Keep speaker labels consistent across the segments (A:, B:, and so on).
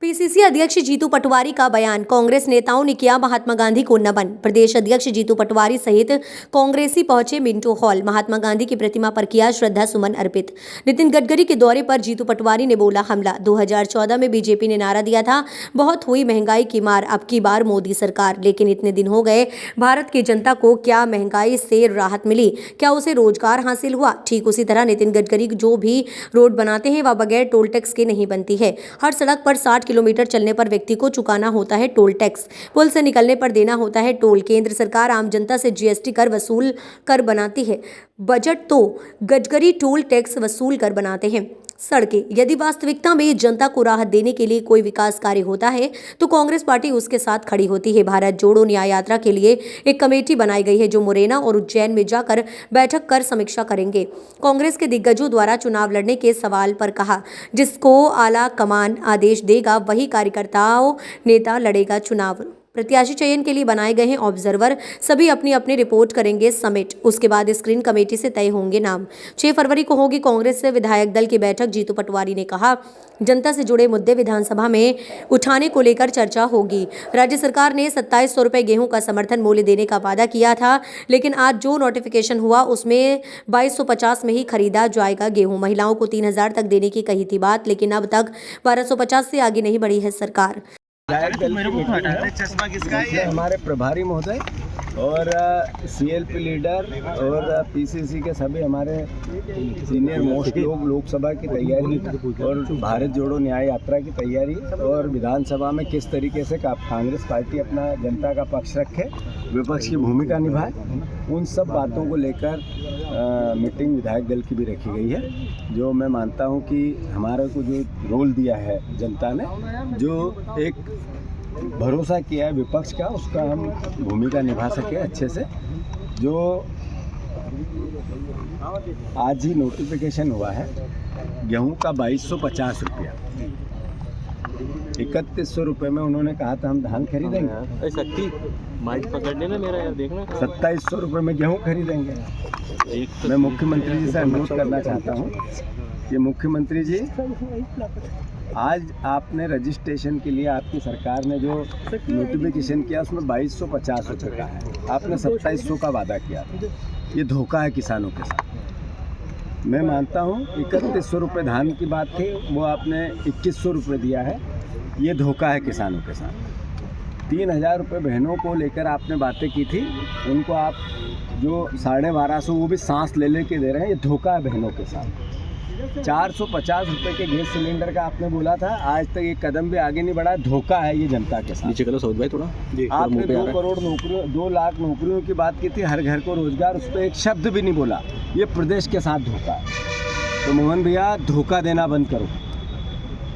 A: PCC अध्यक्ष जीतू पटवारी का बयान। कांग्रेस नेताओं ने किया महात्मा गांधी को नमन। प्रदेश अध्यक्ष जीतू पटवारी सहित कांग्रेसी पहुंचे मिंटो हॉल, महात्मा गांधी की प्रतिमा पर किया श्रद्धा सुमन अर्पित। नितिन गडकरी के दौरे पर जीतू पटवारी ने बोला हमला। 2014 में बीजेपी ने नारा दिया था, बहुत हुई महंगाई की मार, अब की बार मोदी सरकार। लेकिन इतने दिन हो गए, भारत की जनता को क्या महंगाई से राहत मिली? क्या उसे रोजगार हासिल हुआ? ठीक उसी तरह नितिन गडकरी जो भी रोड बनाते हैं वह बगैर टोल टैक्स के नहीं बनती है। हर सड़क पर 60 किलोमीटर चलने पर व्यक्ति को चुकाना होता है टोल टैक्स। पुल से निकलने पर देना होता है टोल। केंद्र सरकार आम जनता से जीएसटी कर वसूल कर बनाती है। बजट तो गडकरी टोल टैक्स वसूल कर बनाते हैं। सड़कें, यदि वास्तविकता में जनता को राहत देने के लिए कोई विकास कार्य होता है तो कांग्रेस पार्टी उसके साथ खड़ी होती है। भारत जोड़ो न्याय यात्रा के लिए एक कमेटी बनाई गई है जो मुरैना और उज्जैन में जाकर बैठक कर समीक्षा करेंगे। कांग्रेस के दिग्गजों द्वारा चुनाव लड़ने के सवाल पर कहा, जिसको आला कमान आदेश देगा वही कार्यकर्ताओं नेता लड़ेगा चुनाव। प्रत्याशी चयन के लिए बनाए गए हैं ऑब्जर्वर, सभी अपनी अपनी रिपोर्ट करेंगे समिट। उसके बाद स्क्रीन कमेटी से तय होंगे नाम। 6 फरवरी को होगी कांग्रेस से विधायक दल की बैठक। जीतू पटवारी ने कहा, जनता से जुड़े मुद्दे विधानसभा में उठाने को लेकर चर्चा होगी। राज्य सरकार ने 2700 रुपये गेहूं का समर्थन मूल्य देने का वादा किया था, लेकिन आज जो नोटिफिकेशन हुआ उसमें 2250 में ही खरीदा जाएगा गेहूं। महिलाओं को 3000 तक देने की कही थी बात, लेकिन अब तक 1250 से आगे नहीं बढ़ी है सरकार।
B: हमारे प्रभारी महोदय और सीएलपी लीडर और पीसीसी के सभी हमारे सीनियर मोस्ट लोग लोकसभा की तैयारी और भारत जोड़ो न्याय यात्रा की तैयारी और विधानसभा में किस तरीके से कांग्रेस पार्टी अपना जनता का पक्ष रखे, विपक्ष की भूमिका निभाए, उन सब बातों को लेकर मीटिंग विधायक दल की भी रखी गई है। जो मैं मानता हूं कि हमारे को जो रोल दिया है जनता ने, जो एक भरोसा किया है विपक्ष का, उसका हम भूमिका निभा सके अच्छे से। जो आज ही नोटिफिकेशन हुआ है गेहूं का 2250 रुपया, 3100 रुपये में उन्होंने कहा था हम धान खरीदेंगे।
C: सच्ची माइक पकड़ने ना मेरा यार, देखना
B: 2700 रुपये में गेहूं खरीदेंगे। मैं मुख्यमंत्री जी से अनुरोध करना चाहता हूं कि मुख्यमंत्री जी, आज आपने रजिस्ट्रेशन के लिए आपकी सरकार ने जो नोटिफिकेशन किया उसमें 2250 रुपये का है, आपने 2700 का वादा किया। ये धोखा है किसानों के साथ। मैं मानता हूँ 3100 रुपये धान की बात थी, वो आपने 2100 रुपये दिया है, ये धोखा है किसानों के साथ। 3000 रुपये बहनों को लेकर आपने बातें की थी, उनको आप जो 1250 वो भी सांस ले ले के दे रहे हैं, ये धोखा है बहनों के साथ। 450 रुपये के गैस सिलेंडर का आपने बोला था, आज तक एक कदम भी आगे नहीं बढ़ा, धोखा है ये जनता के साथ।
C: नीचे करो सौद भाई थोड़ा।
B: आपने 2 करोड़ नौकरियों, 2 लाख नौकरियों की बात की थी, हर घर को रोजगार, उस पर एक शब्द भी नहीं बोला। ये प्रदेश के साथ धोखा है। तो मोहन भैया, धोखा देना बंद करो।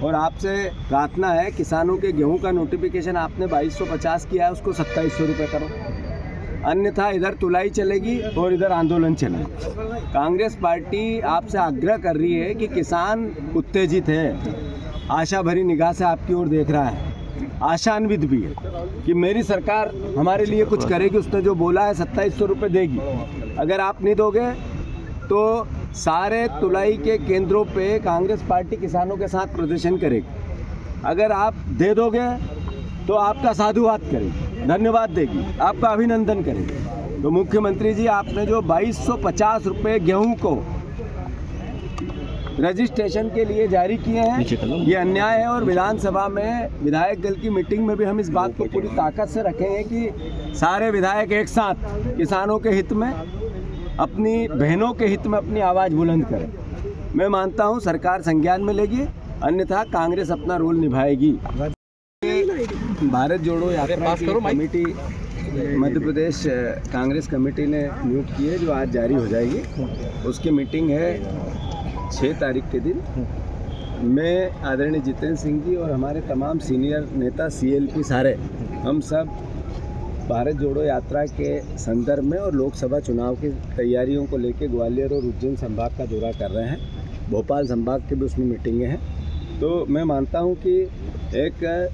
B: और आपसे प्रार्थना है, किसानों के गेहूं का नोटिफिकेशन आपने 2250 किया है, उसको 2700 रुपये करो, अन्यथा इधर तुलाई चलेगी और इधर आंदोलन चलेगा। कांग्रेस पार्टी आपसे आग्रह कर रही है कि किसान उत्तेजित है, आशा भरी निगाह से आपकी ओर देख रहा है, आशान्वित भी है कि मेरी सरकार हमारे लिए कुछ करेगी। उसने जो बोला है 2700 रुपये देगी। अगर आप नहीं दोगे तो सारे तुलाई के केंद्रों पे कांग्रेस पार्टी किसानों के साथ प्रदर्शन करेगी। अगर आप दे दोगे तो आपका साधुवाद करेगी, धन्यवाद देगी, आपका अभिनंदन करेगी। तो मुख्यमंत्री जी, आपने जो 2250 रुपये गेहूं को रजिस्ट्रेशन के लिए जारी किए हैं, ये अन्याय है। और विधानसभा में विधायक दल की मीटिंग में भी हम इस बात को पूरी ताकत से रखेंगे कि सारे विधायक एक साथ किसानों के हित में, अपनी बहनों के हित में अपनी आवाज़ बुलंद करें। मैं मानता हूँ सरकार संज्ञान में लेगी, अन्यथा कांग्रेस अपना रोल निभाएगी। भारत जोड़ो यात्रा की कमेटी मध्य प्रदेश कांग्रेस कमेटी ने नियुक्त की है, जो आज जारी हो जाएगी। उसकी मीटिंग है 6 तारीख के दिन। मैं आदरणीय जितेंद्र सिंह जी और हमारे तमाम सीनियर नेता सीएलपी सारे, हम सब भारत जोड़ो यात्रा के संदर्भ में और लोकसभा चुनाव की तैयारियों को लेकर ग्वालियर और उज्जैन संभाग का दौरा कर रहे हैं। भोपाल संभाग के भी उसमें मीटिंगें हैं। तो मैं मानता हूं कि एक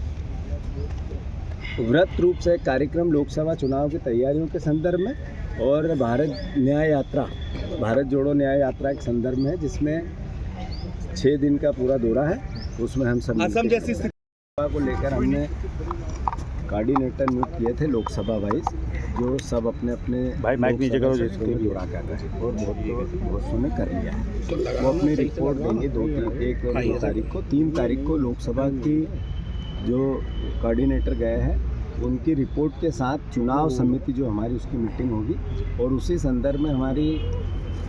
B: व्रत रूप से कार्यक्रम लोकसभा चुनाव की तैयारियों के संदर्भ में और भारत जोड़ो न्याय यात्रा के संदर्भ में है, जिसमें 6 दिन का पूरा दौरा है। उसमें हम सब को लेकर हमने कोऑर्डिनेटर नियुक्त किए थे लोकसभा वाइज, जो सब अपने अपने
D: भाई माइक नीचे करो,
B: क्षेत्रों में जुड़ा कर रहे हैं और बहुत ने कर लिया है। वो अपनी रिपोर्ट देंगे 2 तारीख को। 3 तारीख को लोकसभा की जो कोऑर्डिनेटर गए हैं उनकी रिपोर्ट के साथ चुनाव समिति जो हमारी उसकी मीटिंग होगी और उसी संदर्भ में हमारी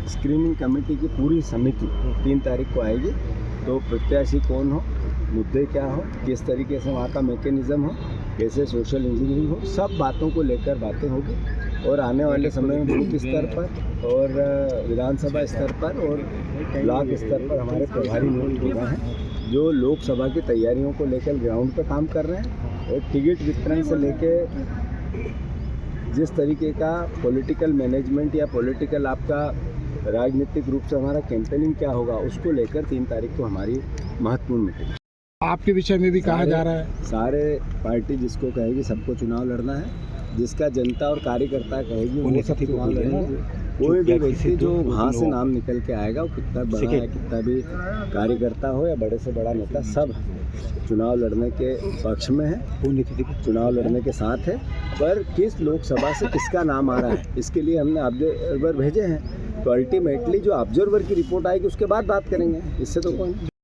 B: स्क्रीनिंग कमेटी की पूरी समिति 3 तारीख को आएगी। तो प्रत्याशी कौन हो, मुद्दे क्या हो, किस तरीके से वहाँ का मैकेनिज़्म हो, कैसे सोशल इंजीनियरिंग हो, सब बातों को लेकर बातें होगी। और आने वाले समय में बूथ स्तर पर और विधानसभा स्तर पर और ब्लॉक स्तर पर हमारे प्रभारी नियुक्त हो रहे हैं, जो लोकसभा की तैयारियों को लेकर ग्राउंड पर काम कर रहे हैं। और टिकट वितरण से लेके जिस तरीके का पॉलिटिकल मैनेजमेंट या पॉलिटिकल आपका राजनीतिक रूप से हमारा कैंपेनिंग क्या होगा, उसको लेकर 3 तारीख को हमारी महत्वपूर्ण मीटिंग।
E: आपके विषय में भी कहा जा रहा है,
B: सारे पार्टी जिसको कहेगी सबको चुनाव लड़ना है, जिसका जनता और कार्यकर्ता कहेगी वो सब चुनाव लड़ेंगे। कोई भी व्यक्ति जो वहाँ से नाम निकल के आएगा, वो कितना बड़ा है, कितना भी कार्यकर्ता हो या बड़े से बड़ा नेता, सब चुनाव लड़ने के पक्ष में है, चुनाव लड़ने के साथ है। पर किस लोकसभा से किसका नाम आ रहा है, इसके लिए हमने ऑब्जर्वर भेजे हैं। तो अल्टीमेटली जो ऑब्जर्वर की रिपोर्ट आएगी उसके बाद बात करेंगे, इससे तो कोई